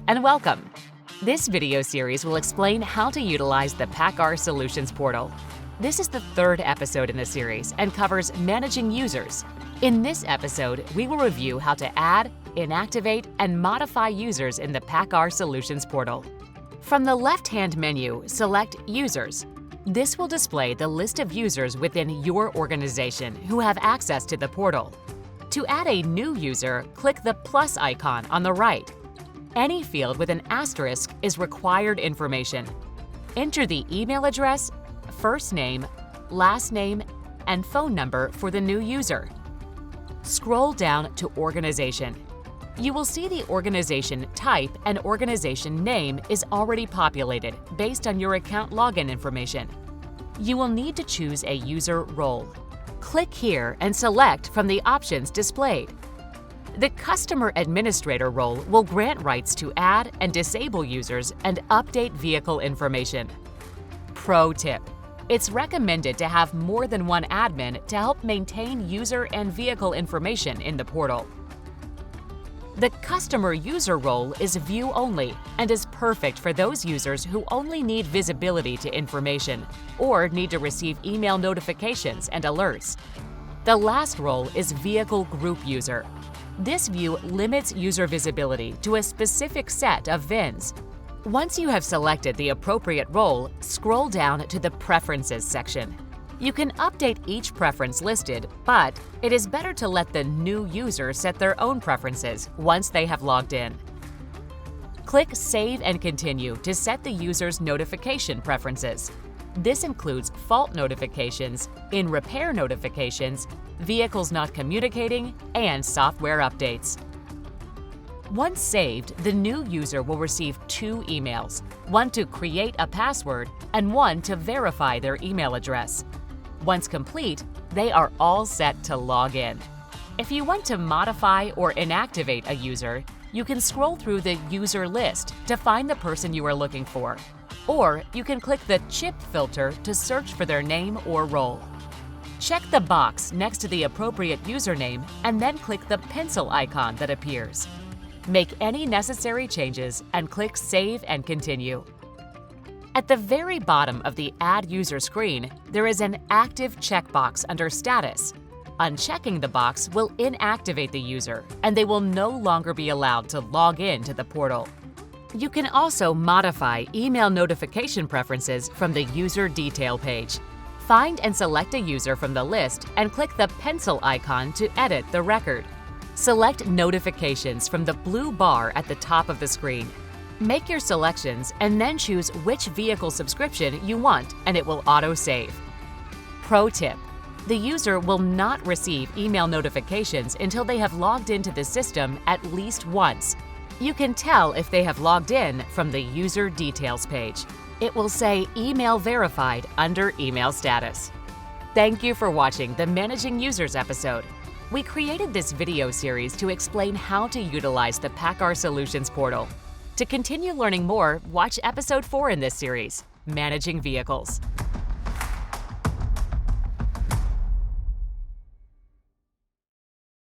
and welcome. This video series will explain how to utilize the PACCAR Solutions portal. This is the third episode in the series and covers managing users. In this episode, we will review how to add, inactivate, and modify users in the PACCAR Solutions portal. From the left-hand menu, select Users. This will display the list of users within your organization who have access to the portal. To add a new user, click the plus icon on the right. Any field with an asterisk is required information. Enter the email address, first name, last name, and phone number for the new user. Scroll down to Organization. You will see the organization type and organization name is already populated based on your account login information. You will need to choose a user role. Click here and select from the options displayed. The Customer Administrator role will grant rights to add and disable users and update vehicle information. Pro tip: it's recommended to have more than one admin to help maintain user and vehicle information in the portal. The Customer User role is view-only and is perfect for those users who only need visibility to information or need to receive email notifications and alerts. The last role is Vehicle Group User. This view limits user visibility to a specific set of VINs. Once you have selected the appropriate role, scroll down to the Preferences section. You can update each preference listed, but it is better to let the new user set their own preferences once they have logged in. Click Save and Continue to set the user's notification preferences. This includes fault notifications, in-repair notifications, vehicles not communicating, and software updates. Once saved, the new user will receive two emails, one to create a password and one to verify their email address. Once complete, they are all set to log in. If you want to modify or inactivate a user, you can scroll through the user list to find the person you are looking for, or you can click the chip filter to search for their name or role. Check the box next to the appropriate username and then click the pencil icon that appears. Make any necessary changes and click Save and Continue. At the very bottom of the Add User screen, there is an active checkbox under Status. Unchecking the box will inactivate the user, and they will no longer be allowed to log in to the portal. You can also modify email notification preferences from the User Detail page. Find and select a user from the list and click the pencil icon to edit the record. Select Notifications from the blue bar at the top of the screen. Make your selections and then choose which vehicle subscription you want, and it will auto-save. Pro tip: the user will not receive email notifications until they have logged into the system at least once. You can tell if they have logged in from the User Details page. It will say Email Verified under Email Status. Thank you for watching the Managing Users episode. We created this video series to explain how to utilize the PACCAR Solutions portal. To continue learning more, watch episode 4 in this series, Managing Vehicles.